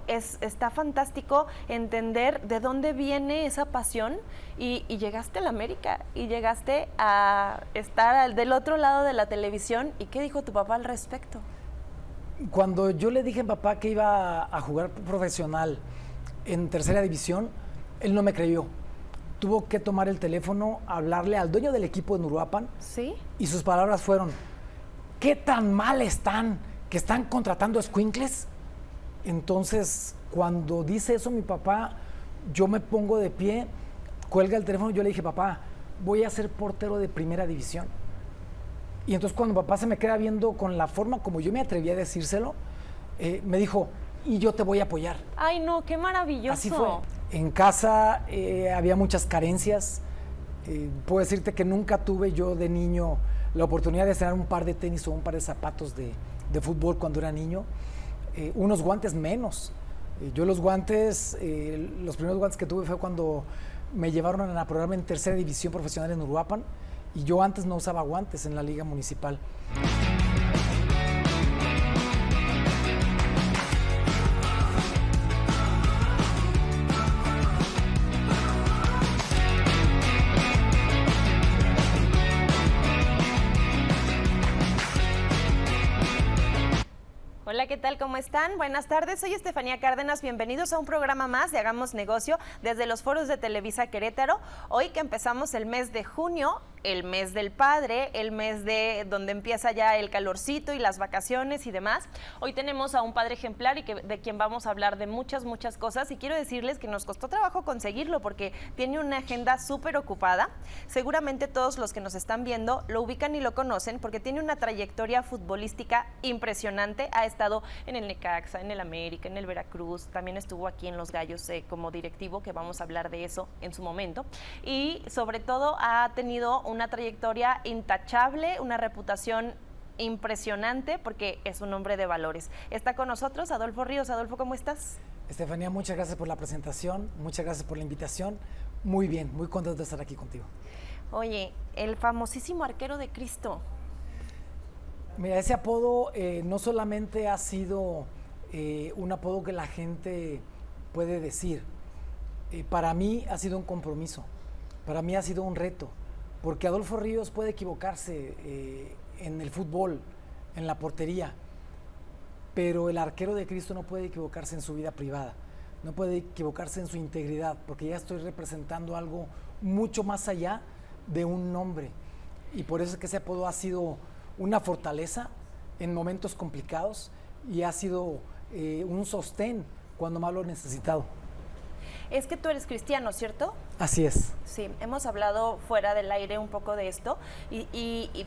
está fantástico entender de dónde viene esa pasión y llegaste a la América y llegaste a estar del otro lado de la televisión. ¿Y qué dijo tu papá al respecto? Cuando yo le dije a papá que iba a jugar profesional en tercera división, él no me creyó. Tuvo que tomar el teléfono, hablarle al dueño del equipo en Uruapan. ¿Sí? Y sus palabras fueron: ¿qué tan mal están que están contratando escuincles? Entonces, cuando dice eso mi papá, yo me pongo de pie, cuelga el teléfono y yo le dije: papá, voy a ser portero de primera división. Y entonces cuando papá se me queda viendo con la forma como yo me atreví a decírselo, me dijo: y yo te voy a apoyar. Ay, no, qué maravilloso. Así fue. En casa había muchas carencias. Puedo decirte que nunca tuve yo de niño la oportunidad de estrenar un par de tenis o un par de zapatos de fútbol cuando era niño. Unos guantes menos. Yo los guantes, los primeros guantes que tuve fue cuando me llevaron a probarme en tercera división profesional en Uruapan, y yo antes no usaba guantes en la liga municipal. Hola, ¿qué tal? ¿Cómo están? Buenas tardes, soy Estefanía Cárdenas, bienvenidos a un programa más de Hagamos Negocio desde los foros de Televisa Querétaro. Hoy que empezamos el mes de junio, el mes del padre, el mes de donde empieza ya el calorcito y las vacaciones y demás. Hoy tenemos a un padre ejemplar y de quien vamos a hablar de muchas cosas, y quiero decirles que nos costó trabajo conseguirlo porque tiene una agenda súper ocupada. Seguramente todos los que nos están viendo lo ubican y lo conocen porque tiene una trayectoria futbolística impresionante. Ha estado en el Necaxa, en el América, en el Veracruz, también estuvo aquí en Los Gallos como directivo, que vamos a hablar de eso en su momento, y sobre todo ha tenido una trayectoria intachable, una reputación impresionante porque es un hombre de valores. Está con nosotros Adolfo Ríos. Adolfo, ¿cómo estás? Estefanía, muchas gracias por la presentación, muchas gracias por la invitación. Muy bien, muy contento de estar aquí contigo. Oye, el famosísimo arquero de Cristo. Mira, ese apodo no solamente ha sido un apodo que la gente puede decir. Para mí ha sido un compromiso, para mí ha sido un reto, porque Adolfo Ríos puede equivocarse en el fútbol, en la portería, pero el arquero de Cristo no puede equivocarse en su vida privada, no puede equivocarse en su integridad, porque ya estoy representando algo mucho más allá de un nombre. Y por eso es que ese apodo ha sido una fortaleza en momentos complicados y ha sido un sostén cuando más lo he necesitado. Es que tú eres cristiano, ¿cierto? Así es. Sí, hemos hablado fuera del aire un poco de esto,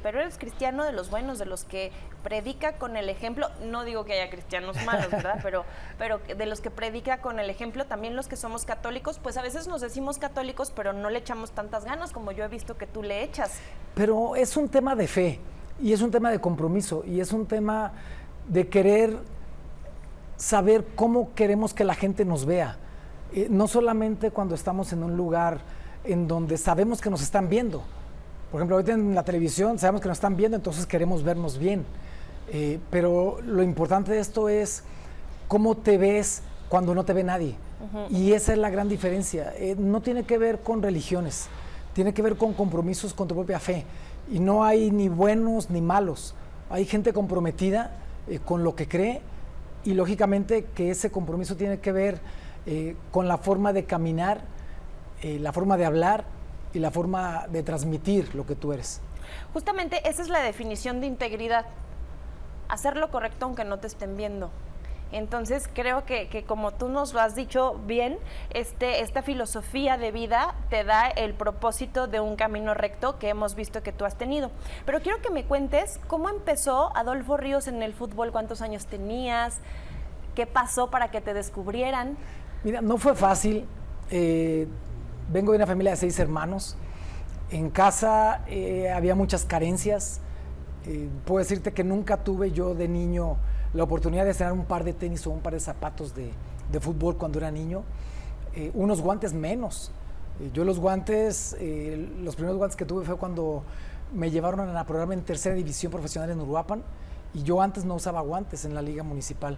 pero eres cristiano de los buenos, de los que predica con el ejemplo. No digo que haya cristianos malos, ¿verdad? pero de los que predica con el ejemplo. También los que somos católicos, pues a veces nos decimos católicos, pero no le echamos tantas ganas como yo he visto que tú le echas. Pero es un tema de fe, y es un tema de compromiso, y es un tema de querer saber cómo queremos que la gente nos vea. No solamente cuando estamos en un lugar en donde sabemos que nos están viendo. Por ejemplo, ahorita en la televisión sabemos que nos están viendo, entonces queremos vernos bien. Pero lo importante de esto es cómo te ves cuando no te ve nadie. Y esa es la gran diferencia. No tiene que ver con religiones, tiene que ver con compromisos con tu propia fe. Y no hay ni buenos ni malos. Hay gente comprometida con lo que cree, y lógicamente que ese compromiso tiene que ver con la forma de caminar, la forma de hablar y la forma de transmitir lo que tú eres. Justamente esa es la definición de integridad, hacer lo correcto aunque no te estén viendo. Entonces creo que como tú nos lo has dicho bien, esta filosofía de vida te da el propósito de un camino recto que hemos visto que tú has tenido. Pero quiero que me cuentes cómo empezó Adolfo Ríos en el fútbol, cuántos años tenías, qué pasó para que te descubrieran. Mira, no fue fácil. Vengo de una familia de 6 hermanos. En casa había muchas carencias. Puedo decirte que nunca tuve yo de niño la oportunidad de estrenar un par de tenis o un par de zapatos de fútbol cuando era niño. Unos guantes menos. Yo los guantes, los primeros guantes que tuve fue cuando me llevaron a probarme en tercera división profesional en Uruapan, y yo antes no usaba guantes en la liga municipal.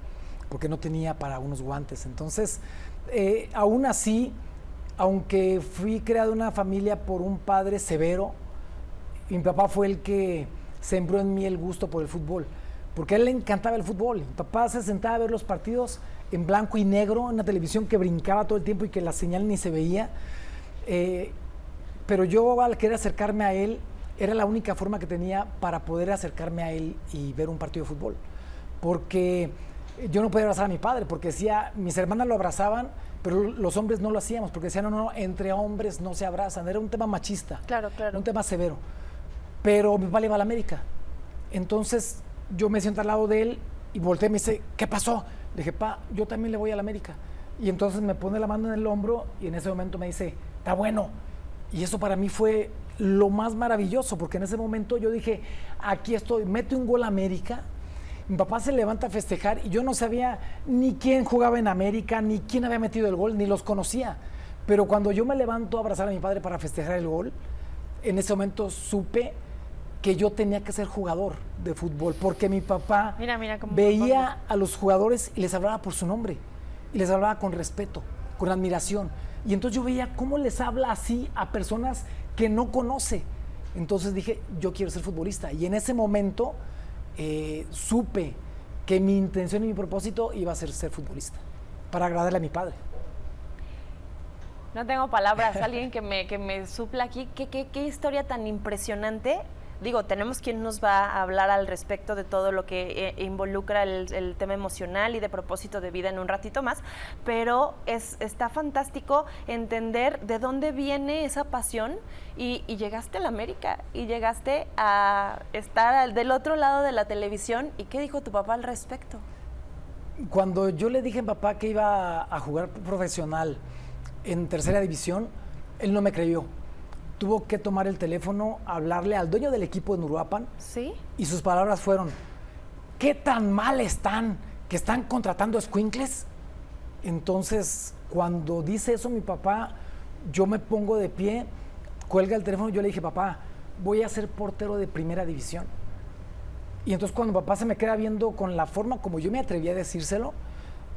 porque no tenía para unos guantes. Entonces, aún así, aunque fui creado en una familia por un padre severo, mi papá fue el que sembró en mí el gusto por el fútbol, porque a él le encantaba el fútbol. Mi papá se sentaba a ver los partidos en blanco y negro, en una televisión que brincaba todo el tiempo y que la señal ni se veía. Pero yo, al querer acercarme a él, era la única forma que tenía para poder acercarme a él y ver un partido de fútbol. Porque yo no podía abrazar a mi padre, porque decía, mis hermanas lo abrazaban, pero los hombres no lo hacíamos, porque decían, no, entre hombres no se abrazan. Era un tema machista, Claro. un tema severo. Pero mi papá le iba a la América. Entonces yo me siento al lado de él y volteé y me dice, ¿qué pasó? Le dije, pa, yo también le voy a la América. Y entonces me pone la mano en el hombro y en ese momento me dice, está bueno. Y eso para mí fue lo más maravilloso, porque en ese momento yo dije, aquí estoy, mete un gol a América. Mi papá se levanta a festejar y yo no sabía ni quién jugaba en América, ni quién había metido el gol, ni los conocía. Pero cuando yo me levanto a abrazar a mi padre para festejar el gol, en ese momento supe que yo tenía que ser jugador de fútbol, porque mi papá Mira cómo veía a los jugadores y les hablaba por su nombre, y les hablaba con respeto, con admiración. Y entonces yo veía cómo les habla así a personas que no conoce. Entonces dije, yo quiero ser futbolista. Y en ese momento supe que mi intención y mi propósito iba a ser futbolista, para agradarle a mi padre. No tengo palabras, alguien que me supla aquí. ¿Qué historia tan impresionante? Digo, tenemos quien nos va a hablar al respecto de todo lo que involucra el tema emocional y de propósito de vida en un ratito más, pero está fantástico entender de dónde viene esa pasión y llegaste a la América y llegaste a estar del otro lado de la televisión. ¿Y qué dijo tu papá al respecto? Cuando yo le dije a mi papá que iba a jugar profesional en tercera división, él no me creyó. Tuvo que tomar el teléfono, hablarle al dueño del equipo de Uruapan. ¿Sí? Y sus palabras fueron, ¿qué tan mal están que están contratando escuincles? Entonces, cuando dice eso mi papá, yo me pongo de pie, cuelga el teléfono y yo le dije, papá, voy a ser portero de primera división. Y entonces cuando papá se me queda viendo con la forma como yo me atreví a decírselo,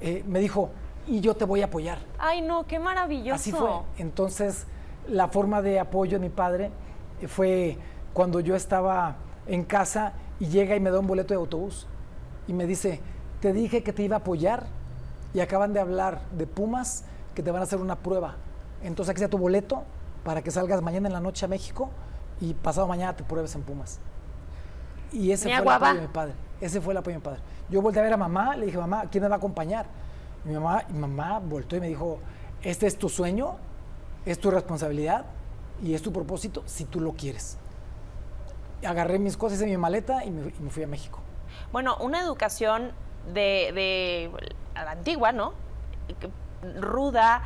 me dijo, y yo te voy a apoyar. Ay, no, qué maravilloso. Así fue. Entonces, la forma de apoyo de mi padre fue cuando yo estaba en casa y llega y me da un boleto de autobús y me dice, te dije que te iba a apoyar y acaban de hablar de Pumas que te van a hacer una prueba. Entonces aquí está tu boleto para que salgas mañana en la noche a México y pasado mañana te pruebes en Pumas. Y ese fue el apoyo de mi padre. Ese fue el apoyo de mi padre. Yo volteé a ver a mamá, le dije, mamá, ¿quién me va a acompañar? Y mi mamá volteó y me dijo, este es tu sueño, es tu responsabilidad y es tu propósito si tú lo quieres. Agarré mis cosas en mi maleta y me fui a México. Bueno, una educación de a la antigua, ¿no? Ruda,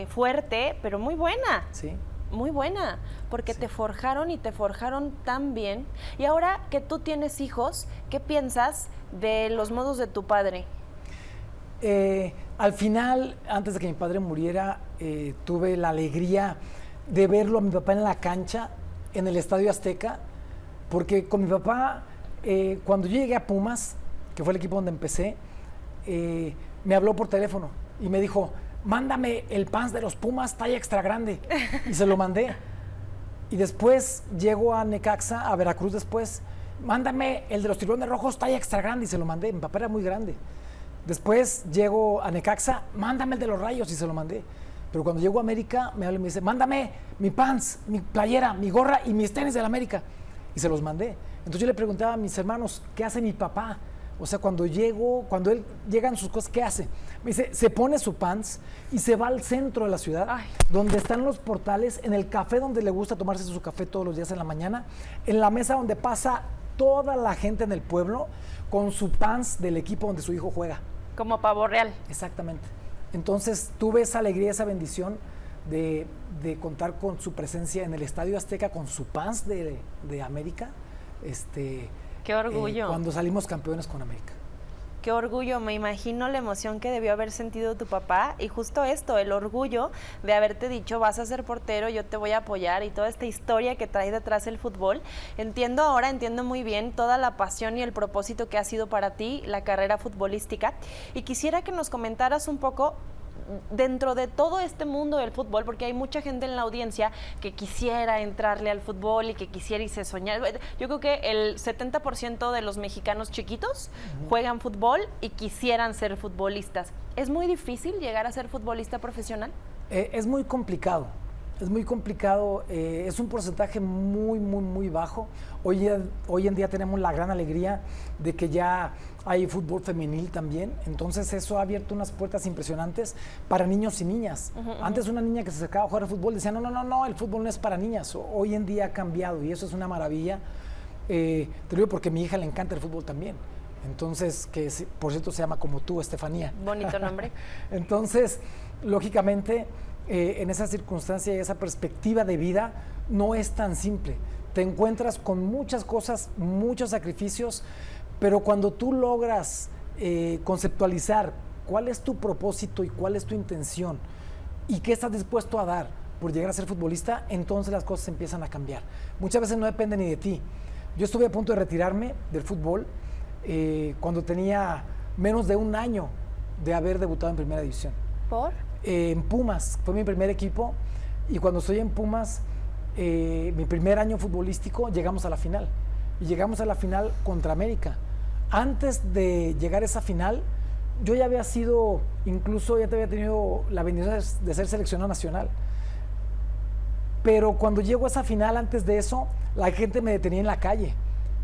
fuerte, pero muy buena. Sí. Muy buena, porque Sí. te forjaron y te forjaron tan bien. Y ahora que tú tienes hijos, ¿qué piensas de los modos de tu padre? Al final, antes de que mi padre muriera, tuve la alegría de verlo a mi papá en la cancha, en el Estadio Azteca, porque con mi papá, cuando yo llegué a Pumas, que fue el equipo donde empecé, me habló por teléfono y me dijo, mándame el pants de los Pumas talla extra grande. Y se lo mandé. Y después llego a Necaxa, a Veracruz después, mándame el de los tiburones rojos talla extra grande. Y se lo mandé. Mi papá era muy grande. Después llego a Necaxa, mándame el de los Rayos. Y se lo mandé. Pero cuando llego a América, me habla y me dice, mándame mi pants, mi playera, mi gorra y mis tenis de la América. Y se los mandé. Entonces yo le preguntaba a mis hermanos, ¿qué hace mi papá? O sea, cuando él llegan sus cosas, ¿qué hace? Me dice, se pone su pants y se va al centro de la ciudad, Ay. donde están los portales, en el café donde le gusta tomarse su café todos los días en la mañana, en la mesa donde pasa toda la gente en el pueblo, con su pants del equipo donde su hijo juega. Como pavo real. Exactamente. Entonces tuve esa alegría, esa bendición de contar con su presencia en el Estadio Azteca, con su pants de América. Qué orgullo. Cuando salimos campeones con América. Qué orgullo, me imagino la emoción que debió haber sentido tu papá y justo esto, el orgullo de haberte dicho vas a ser portero, yo te voy a apoyar y toda esta historia que trae detrás el fútbol. Entiendo muy bien toda la pasión y el propósito que ha sido para ti la carrera futbolística y quisiera que nos comentaras un poco dentro de todo este mundo del fútbol, porque hay mucha gente en la audiencia que quisiera entrarle al fútbol y que quisiera irse soñar. Yo creo que el 70% de los mexicanos chiquitos juegan fútbol y quisieran ser futbolistas. ¿Es muy difícil llegar a ser futbolista profesional? Es muy complicado. Es muy complicado, es un porcentaje muy bajo. Hoy en día tenemos la gran alegría de que ya hay fútbol femenil también, entonces eso ha abierto unas puertas impresionantes para niños y niñas. Antes una niña que se acercaba a jugar al fútbol decía, no, el fútbol no es para niñas. Hoy en día ha cambiado y eso es una maravilla. Te lo digo porque a mi hija le encanta el fútbol también. Entonces, por cierto se llama como tú, Estefanía. Bonito nombre. Entonces, lógicamente, en esa circunstancia y esa perspectiva de vida no es tan simple. Te encuentras con muchas cosas, muchos sacrificios, pero cuando tú logras conceptualizar cuál es tu propósito y cuál es tu intención y qué estás dispuesto a dar por llegar a ser futbolista, entonces las cosas empiezan a cambiar. Muchas veces no depende ni de ti. Yo estuve a punto de retirarme del fútbol cuando tenía menos de un año de haber debutado en Primera División. ¿Por? En Pumas, fue mi primer equipo y cuando estoy en Pumas, mi primer año futbolístico, llegamos a la final y llegamos a la final contra América. Antes de llegar a esa final, yo ya había sido, incluso ya te había tenido la bendición de ser seleccionado nacional. Pero cuando llego a esa final, antes de eso, la gente me detenía en la calle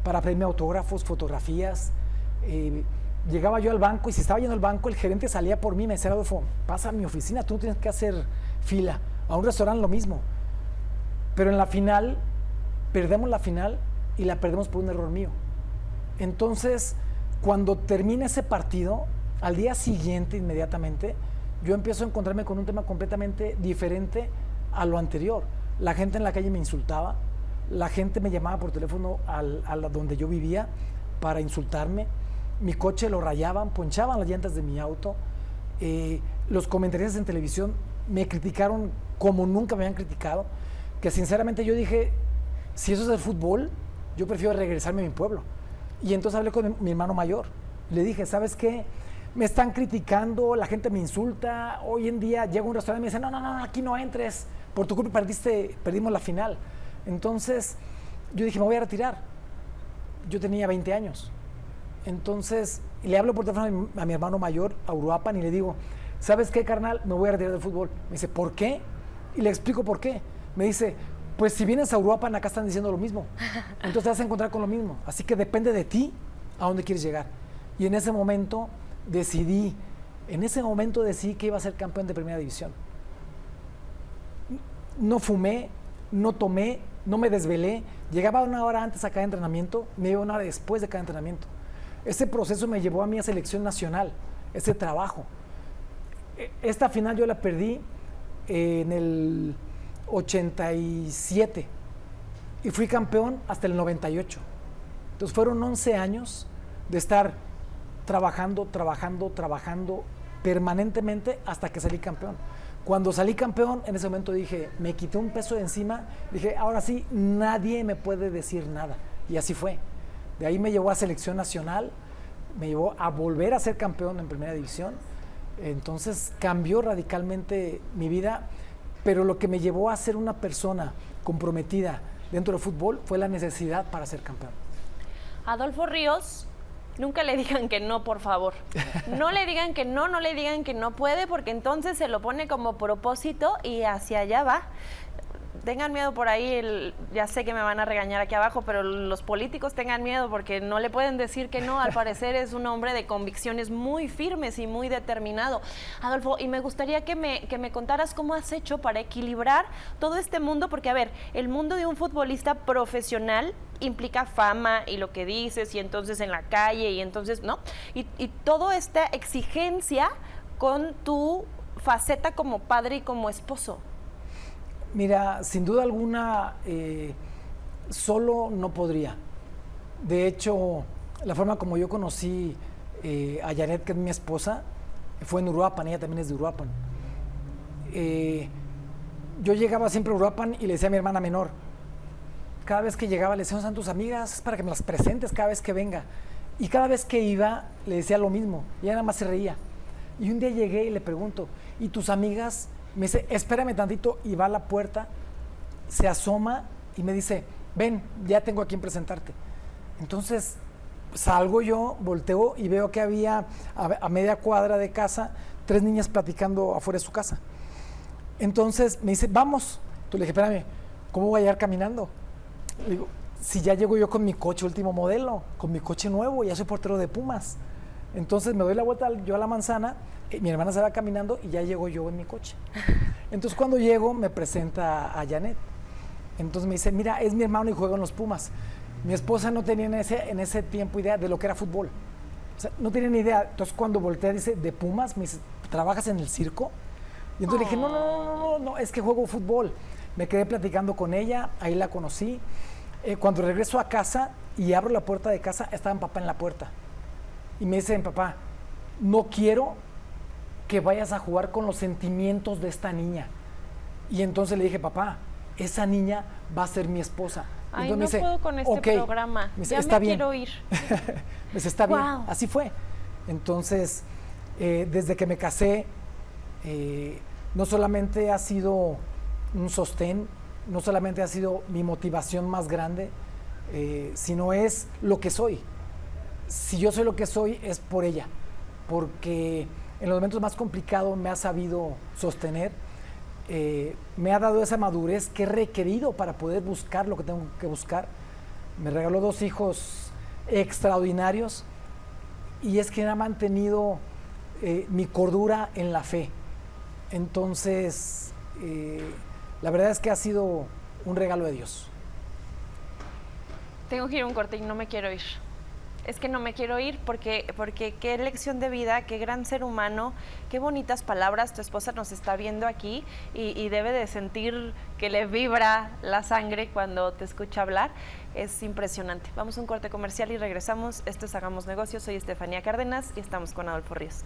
para pedirme autógrafos, fotografías. Llegaba yo al banco y si estaba yendo al banco, el gerente salía por mí y me decía, Adolfo, pasa a mi oficina, tú no tienes que hacer fila. A un restaurante lo mismo. Pero en la final, perdemos la final y la perdemos por un error mío. Entonces, cuando termina ese partido, al día siguiente, inmediatamente, yo empiezo a encontrarme con un tema completamente diferente a lo anterior. La gente en la calle me insultaba, la gente me llamaba por teléfono a donde yo vivía para insultarme. Mi coche lo rayaban, ponchaban las llantas de mi auto. Los comentaristas en televisión me criticaron como nunca me habían criticado, que sinceramente yo dije, si eso es el fútbol, yo prefiero regresarme a mi pueblo. Y entonces hablé con mi hermano mayor. Le dije, ¿sabes qué? Me están criticando, la gente me insulta. Hoy en día llego a un restaurante y me dicen, no, aquí no entres. Por tu culpa perdimos la final. Entonces yo dije, me voy a retirar. Yo tenía 20 años. Entonces, le hablo por teléfono a mi hermano mayor, a Uruapan, y le digo, ¿sabes qué, carnal? Me voy a retirar del fútbol. Me dice, ¿por qué? Y le explico por qué. Me dice, pues si vienes a Uruapan, acá están diciendo lo mismo. Entonces te vas a encontrar con lo mismo. Así que depende de ti a dónde quieres llegar. Y en ese momento decidí que iba a ser campeón de Primera División. No fumé, no tomé, no me desvelé. Llegaba una hora antes a cada entrenamiento, me iba una hora después de cada entrenamiento. Ese proceso me llevó a mí a selección nacional, ese trabajo. Esta final yo la perdí en el 87 y fui campeón hasta el 98. Entonces fueron 11 años de estar trabajando permanentemente hasta que salí campeón. Cuando salí campeón, en ese momento dije, me quité un peso de encima, dije, ahora sí, nadie me puede decir nada. Y así fue. De ahí me llevó a selección nacional, me llevó a volver a ser campeón en Primera División. Entonces cambió radicalmente mi vida, pero lo que me llevó a ser una persona comprometida dentro del fútbol fue la necesidad para ser campeón. Adolfo Ríos, nunca le digan que no, por favor. No le digan que no le digan que no puede, porque entonces se lo pone como propósito y hacia allá va. Tengan miedo por ahí, ya sé que me van a regañar aquí abajo, pero los políticos tengan miedo porque no le pueden decir que no. Al parecer es un hombre de convicciones muy firmes y muy determinado. Adolfo, y me gustaría que me contaras cómo has hecho para equilibrar todo este mundo, porque a ver, el mundo de un futbolista profesional implica fama y lo que dices, y entonces en la calle, y entonces, ¿no? Y toda esta exigencia con tu faceta como padre y como esposo. Mira, sin duda alguna, solo no podría. De hecho, la forma como yo conocí a Janet, que es mi esposa, fue en Uruapan, ella también es de Uruapan. Yo llegaba siempre a Uruapan y le decía a mi hermana menor, cada vez que llegaba le decía, ¿dónde están tus amigas? Es para que me las presentes cada vez que venga. Y cada vez que iba le decía lo mismo, y ella nada más se reía. Y un día llegué y le pregunto, ¿y tus amigas? Me dice, espérame tantito, y va a la puerta, se asoma y me dice, ven, ya tengo a quien presentarte. Entonces salgo yo, volteo y veo que había a media cuadra de casa 3 niñas platicando afuera de su casa. Entonces me dice, vamos. Entonces le dije, espérame, ¿cómo voy a llegar caminando? Le digo, si ya llego yo con mi coche último modelo, con mi coche nuevo, ya soy portero de Pumas. Entonces me doy la vuelta yo a la manzana, mi hermana se va caminando y ya llego yo en mi coche. Entonces cuando llego me presenta a Janet. Entonces me dice, mira, es mi hermano y juega en los Pumas. Mi esposa no tenía en ese tiempo idea de lo que era fútbol. O sea, no tenía ni idea. Entonces cuando voltea dice, ¿de Pumas? Me dice, ¿trabajas en el circo? Y entonces le dije, no, es que juego fútbol. Me quedé platicando con ella, ahí la conocí. Cuando regreso a casa y abro la puerta de casa, estaba mi papá en la puerta. Y me dice, papá, no quiero que vayas a jugar con los sentimientos de esta niña. Y entonces le dije, papá, esa niña va a ser mi esposa. Ay, no dice, puedo con este programa. Me dice, ya está me bien. Quiero ir. Me dice, está bien. Así fue. Entonces, desde que me casé, no solamente ha sido un sostén, no solamente ha sido mi motivación más grande, sino es lo que soy. Si yo soy lo que soy, es por ella, porque en los momentos más complicados me ha sabido sostener, me ha dado esa madurez que he requerido para poder buscar lo que tengo que buscar. Me regaló 2 hijos extraordinarios y es quien ha mantenido mi cordura en la fe. Entonces, la verdad es que ha sido un regalo de Dios. Tengo que ir a un corte y no me quiero ir. Es que no me quiero ir porque qué lección de vida, qué gran ser humano, qué bonitas palabras. Tu esposa nos está viendo aquí y debe de sentir que le vibra la sangre cuando te escucha hablar. Es impresionante. Vamos a un corte comercial y regresamos. Esto es Hagamos Negocios. Soy Estefanía Cárdenas y estamos con Adolfo Ríos.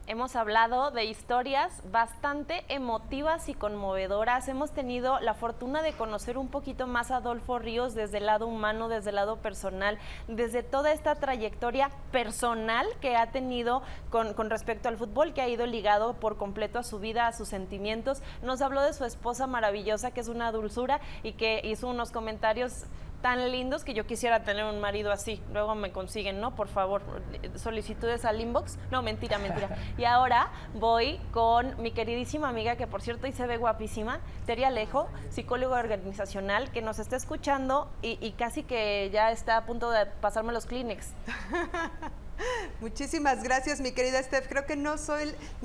Hemos hablado de historias bastante emotivas y conmovedoras. Hemos tenido la fortuna de conocer un poquito más a Adolfo Ríos desde el lado humano, desde el lado personal, desde toda esta trayectoria personal que ha tenido con respecto al fútbol, que ha ido ligado por completo a su vida, a sus sentimientos. Nos habló de su esposa maravillosa, que es una dulzura y que hizo unos comentarios tan lindos que yo quisiera tener un marido así. Luego me consiguen, ¿no? Por favor, solicitudes al inbox. No, mentira. Y ahora voy con mi queridísima amiga, que por cierto hoy se ve guapísima, Teri Alejo, psicóloga organizacional, que nos está escuchando y casi que ya está a punto de pasarme los Kleenex. Muchísimas gracias, mi querida Steph. Creo que no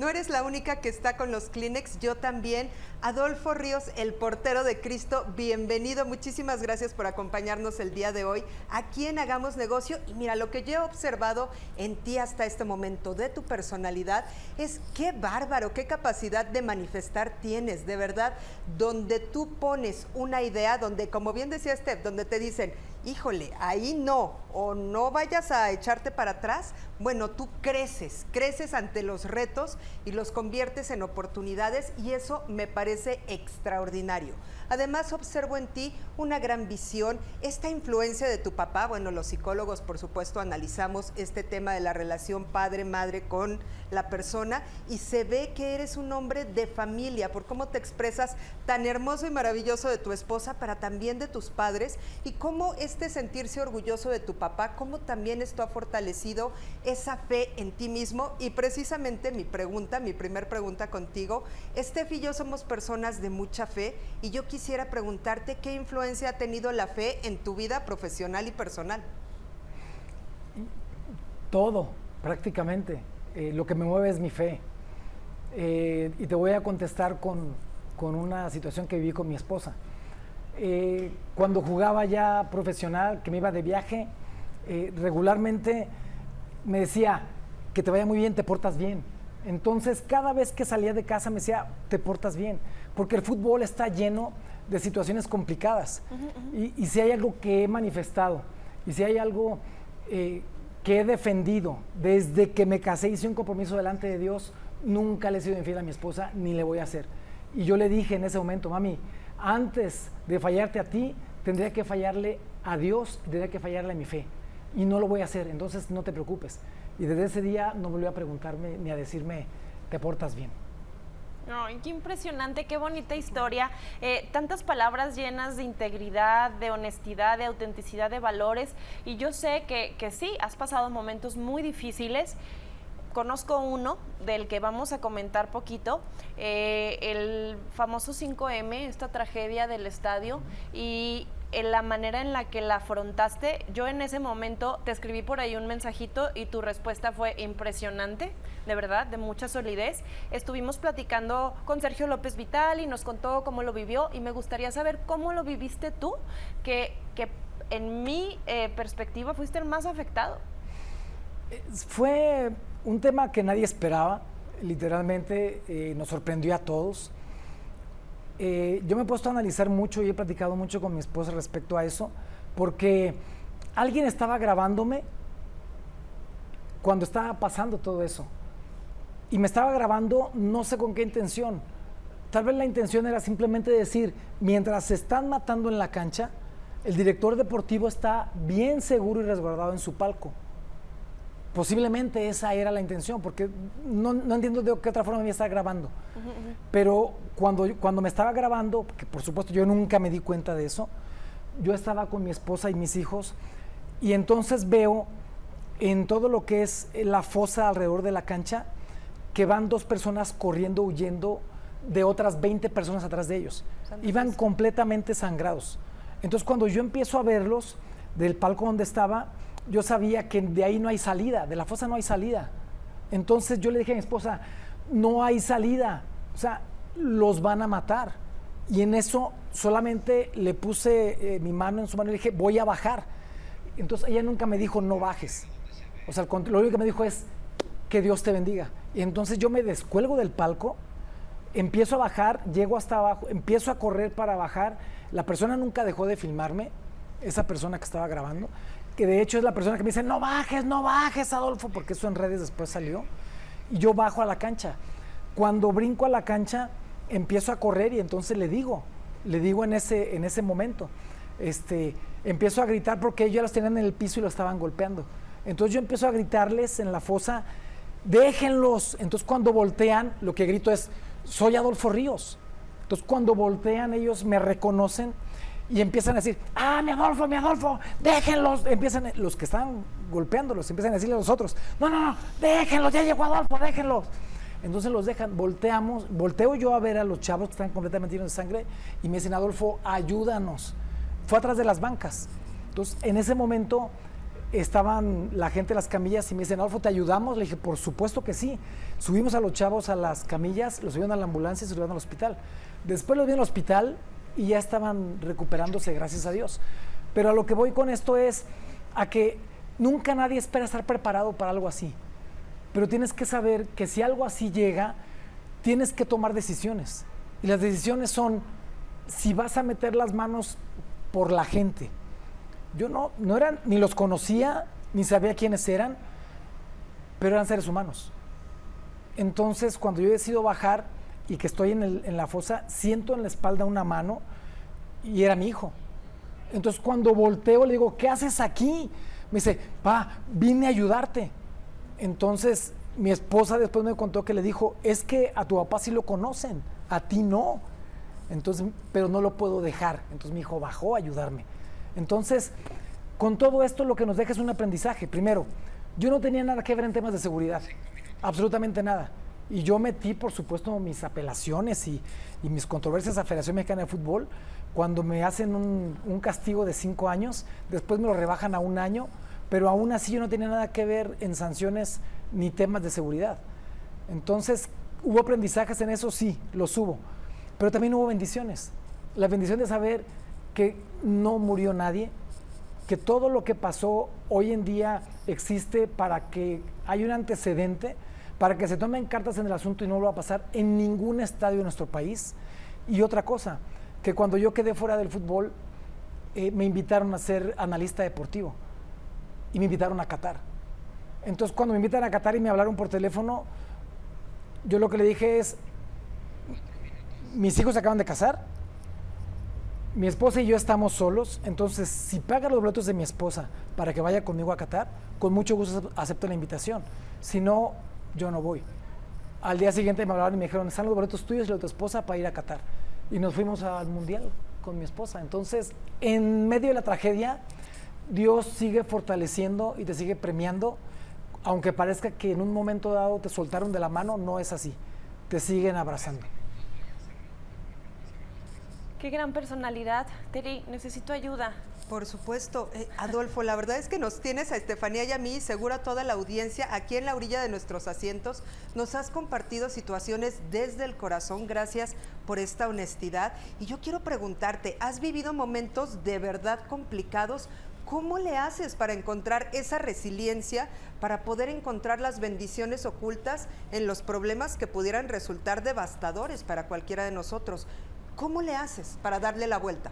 eres la única que está con los Kleenex, yo también. Adolfo Ríos, el portero de Cristo, bienvenido. Muchísimas gracias por acompañarnos el día de hoy aquí en Hagamos Negocio. Y mira, lo que yo he observado en ti hasta este momento, de tu personalidad, es qué bárbaro, qué capacidad de manifestar tienes, de verdad, donde tú pones una idea, donde, como bien decía Steph, donde te dicen, híjole, ahí no, o no vayas a echarte para atrás, bueno, tú creces ante los retos y los conviertes en oportunidades y eso me parece extraordinario. Además, observo en ti una gran visión, esta influencia de tu papá. Bueno, los psicólogos, por supuesto, analizamos este tema de la relación padre-madre con la persona y se ve que eres un hombre de familia por cómo te expresas tan hermoso y maravilloso de tu esposa, pero también de tus padres y cómo este sentirse orgulloso de tu papá, cómo también esto ha fortalecido esa fe en ti mismo. Y precisamente mi primer pregunta contigo, Steph y yo somos personas de mucha fe y yo quisiera preguntarte qué influencia ha tenido la fe en tu vida profesional y personal. Todo, prácticamente. Lo que me mueve es mi fe. Y te voy a contestar con una situación que viví con mi esposa. Cuando jugaba ya profesional, que me iba de viaje, regularmente me decía, que te vaya muy bien, te portas bien. Entonces, cada vez que salía de casa me decía, te portas bien, porque el fútbol está lleno de situaciones complicadas. Y si hay algo que he manifestado, y si hay algo que he defendido desde que me casé, hice un compromiso delante de Dios, nunca le he sido infiel a mi esposa, ni le voy a hacer. Y yo le dije en ese momento, mami, antes de fallarte a ti, tendría que fallarle a Dios, tendría que fallarle a mi fe. Y no lo voy a hacer, entonces no te preocupes. Y desde ese día no volvió a preguntarme ni a decirme, te portas bien. Ay, qué impresionante, qué bonita historia. Tantas palabras llenas de integridad, de honestidad, de autenticidad, de valores. Y yo sé que sí, has pasado momentos muy difíciles. Conozco uno del que vamos a comentar poquito, el famoso 5M, esta tragedia del estadio, y en la manera en la que la afrontaste. Yo en ese momento te escribí por ahí un mensajito y tu respuesta fue impresionante, de verdad, de mucha solidez. Estuvimos platicando con Sergio López Vital y nos contó cómo lo vivió, y me gustaría saber cómo lo viviste tú, que en mi perspectiva fuiste el más afectado. Fue un tema que nadie esperaba, literalmente nos sorprendió a todos. Yo me he puesto a analizar mucho y he platicado mucho con mi esposa respecto a eso, porque alguien estaba grabándome cuando estaba pasando todo eso. Y me estaba grabando, no sé con qué intención. Tal vez la intención era simplemente decir, mientras se están matando en la cancha, el director deportivo está bien seguro y resguardado en su palco. Posiblemente esa era la intención, porque no entiendo de qué otra forma me estaba grabando. Pero cuando me estaba grabando, que por supuesto yo nunca me di cuenta de eso, yo estaba con mi esposa y mis hijos, y entonces veo en todo lo que es la fosa alrededor de la cancha, que van 2 personas corriendo, huyendo de otras 20 personas atrás de ellos. Iban completamente sangrados. Entonces cuando yo empiezo a verlos del palco donde estaba, yo sabía que de ahí no hay salida, de la fosa no hay salida. Entonces yo le dije a mi esposa, no hay salida, o sea, los van a matar. Y en eso solamente le puse mi mano en su mano y le dije, voy a bajar. Entonces ella nunca me dijo, no bajes. O sea, lo único que me dijo es, que Dios te bendiga. Y entonces yo me descuelgo del palco, empiezo a bajar, llego hasta abajo, empiezo a correr para bajar. La persona nunca dejó de filmarme, esa persona que estaba grabando, que de hecho es la persona que me dice, no bajes, Adolfo, porque eso en redes después salió. Y yo bajo a la cancha. Cuando brinco a la cancha, empiezo a correr y entonces le digo en ese momento, empiezo a gritar porque ellos las tenían en el piso y lo estaban golpeando. Entonces yo empiezo a gritarles en la fosa, déjenlos. Entonces cuando voltean, lo que grito es, soy Adolfo Ríos. Entonces cuando voltean ellos me reconocen y empiezan a decir, mi Adolfo, déjenlos. Empiezan, los que están golpeándolos, empiezan a decirle a los otros, no, déjenlos, ya llegó Adolfo, déjenlos. Entonces los dejan, volteo yo a ver a los chavos que están completamente llenos de sangre y me dicen, Adolfo, ayúdanos. Fue atrás de las bancas. Entonces en ese momento estaban la gente de las camillas y me dicen, Adolfo, ¿te ayudamos? Le dije, por supuesto que sí. Subimos a los chavos a las camillas, los subieron a la ambulancia y se los llevaron al hospital. Después los vi al hospital y ya estaban recuperándose, gracias a Dios. Pero a lo que voy con esto es a que nunca nadie espera estar preparado para algo así. Pero tienes que saber que si algo así llega, tienes que tomar decisiones. Y las decisiones son si vas a meter las manos por la gente. Yo no eran, ni los conocía, ni sabía quiénes eran, pero eran seres humanos. Entonces, cuando yo decido bajar y que estoy en la fosa, siento en la espalda una mano y era mi hijo. Entonces, cuando volteo, le digo, ¿qué haces aquí? Me dice, vine a ayudarte. Entonces, mi esposa después me contó que le dijo, es que a tu papá sí lo conocen, a ti no. Entonces, pero no lo puedo dejar. Entonces, mi hijo bajó a ayudarme. Entonces, con todo esto lo que nos deja es un aprendizaje. Primero, yo no tenía nada que ver en temas de seguridad, absolutamente nada. Y yo metí, por supuesto, mis apelaciones y mis controversias a Federación Mexicana de Fútbol. Cuando me hacen un castigo de 5 años, después me lo rebajan a 1 año, pero aún así yo no tenía nada que ver en sanciones ni temas de seguridad. Entonces, ¿hubo aprendizajes en eso? Sí, los hubo. Pero también hubo bendiciones. La bendición de saber que no murió nadie, que todo lo que pasó hoy en día existe para que haya un antecedente, para que se tomen cartas en el asunto y no lo va a pasar en ningún estadio de nuestro país. Y otra cosa, que cuando yo quedé fuera del fútbol, me invitaron a ser analista deportivo y me invitaron a Qatar. Entonces, cuando me invitan a Qatar y me hablaron por teléfono, yo lo que le dije es, mis hijos se acaban de casar, mi esposa y yo estamos solos, entonces si paga los boletos de mi esposa para que vaya conmigo a Qatar, con mucho gusto acepto la invitación. Si no, yo no voy. Al día siguiente me hablaron y me dijeron, están los boletos tuyos y los de tu esposa para ir a Qatar. Y nos fuimos al Mundial con mi esposa. Entonces, en medio de la tragedia, Dios sigue fortaleciendo y te sigue premiando, aunque parezca que en un momento dado te soltaron de la mano, no es así. Te siguen abrazando. Qué gran personalidad. Terry, necesito ayuda. Por supuesto. Adolfo, la verdad es que nos tienes a Estefanía y a mí, seguro a toda la audiencia, aquí en la orilla de nuestros asientos. Nos has compartido situaciones desde el corazón, gracias por esta honestidad. Y yo quiero preguntarte, ¿has vivido momentos de verdad complicados? ¿Cómo le haces para encontrar esa resiliencia, para poder encontrar las bendiciones ocultas en los problemas que pudieran resultar devastadores para cualquiera de nosotros? ¿Cómo le haces para darle la vuelta?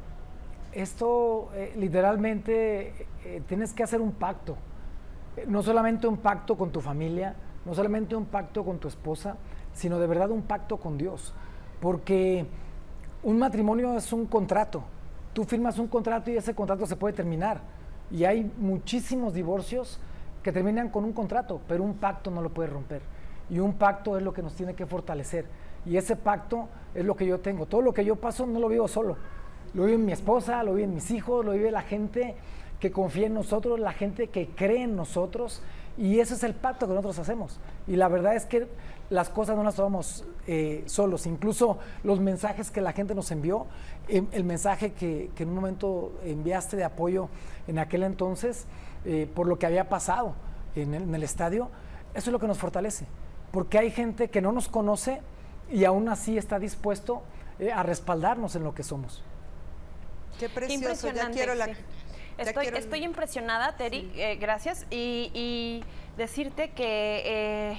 Esto literalmente tienes que hacer un pacto, no solamente un pacto con tu familia, no solamente un pacto con tu esposa, sino de verdad un pacto con Dios, porque un matrimonio es un contrato, tú firmas un contrato y ese contrato se puede terminar, y hay muchísimos divorcios que terminan con un contrato, pero un pacto no lo puedes romper, y un pacto es lo que nos tiene que fortalecer, y ese pacto es lo que yo tengo, todo lo que yo paso no lo vivo solo, lo vive mi esposa, lo viven mis hijos, lo vive la gente que confía en nosotros, la gente que cree en nosotros, y ese es el pacto que nosotros hacemos. Y la verdad es que las cosas no las tomamos solos, incluso los mensajes que la gente nos envió, el mensaje que en un momento enviaste de apoyo en aquel entonces, por lo que había pasado en el estadio, eso es lo que nos fortalece, porque hay gente que no nos conoce y aún así está dispuesto a respaldarnos en lo que somos. Qué precioso, Qué ya quiero la... sí. Estoy impresionada, Terry, sí. Gracias. Y decirte que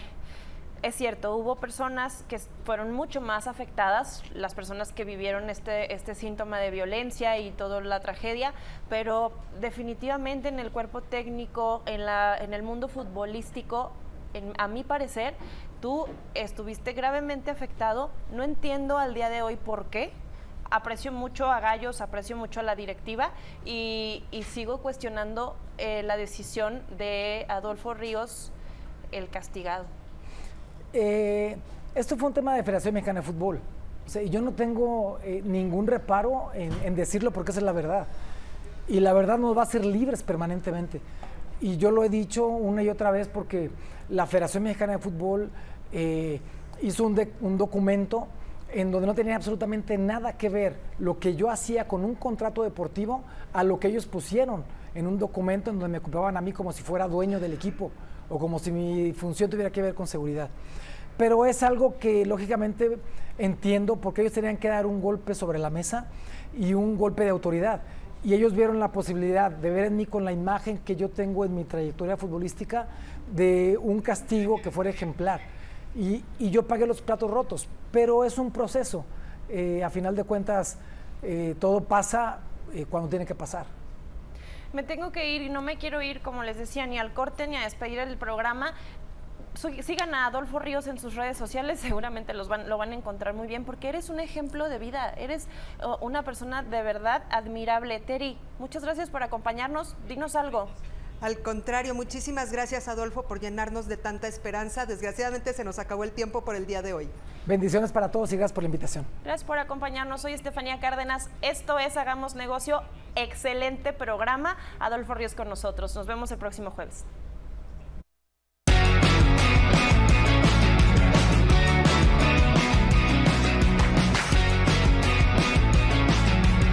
es cierto, hubo personas que fueron mucho más afectadas, las personas que vivieron este síntoma de violencia y toda la tragedia, pero definitivamente en el cuerpo técnico, en el mundo futbolístico, a mi parecer, tú estuviste gravemente afectado. No entiendo al día de hoy por qué. Aprecio mucho a Gallos, aprecio mucho a la directiva y sigo cuestionando la decisión de Adolfo Ríos, el castigado. Esto fue un tema de Federación Mexicana de Fútbol. O sea, yo no tengo ningún reparo en decirlo porque esa es la verdad. Y la verdad nos va a hacer libres permanentemente. Y yo lo he dicho una y otra vez porque la Federación Mexicana de Fútbol hizo un documento en donde no tenía absolutamente nada que ver lo que yo hacía con un contrato deportivo a lo que ellos pusieron en un documento en donde me ocupaban a mí como si fuera dueño del equipo o como si mi función tuviera que ver con seguridad. Pero es algo que lógicamente entiendo porque ellos tenían que dar un golpe sobre la mesa y un golpe de autoridad. Y ellos vieron la posibilidad de ver en mí con la imagen que yo tengo en mi trayectoria futbolística de un castigo que fuera ejemplar. Y yo pagué los platos rotos, pero es un proceso. A final de cuentas, todo pasa cuando tiene que pasar. Me tengo que ir y no me quiero ir, como les decía, ni al corte ni a despedir el programa. Sigan a Adolfo Ríos en sus redes sociales, seguramente lo van a encontrar muy bien, porque eres un ejemplo de vida, eres una persona de verdad admirable. Terry, muchas gracias por acompañarnos, dinos algo. Al contrario, muchísimas gracias, Adolfo, por llenarnos de tanta esperanza. Desgraciadamente se nos acabó el tiempo por el día de hoy. Bendiciones para todos y gracias por la invitación. Gracias por acompañarnos. Soy Estefanía Cárdenas. Esto es Hagamos Negocio. Excelente programa. Adolfo Ríos con nosotros. Nos vemos el próximo jueves.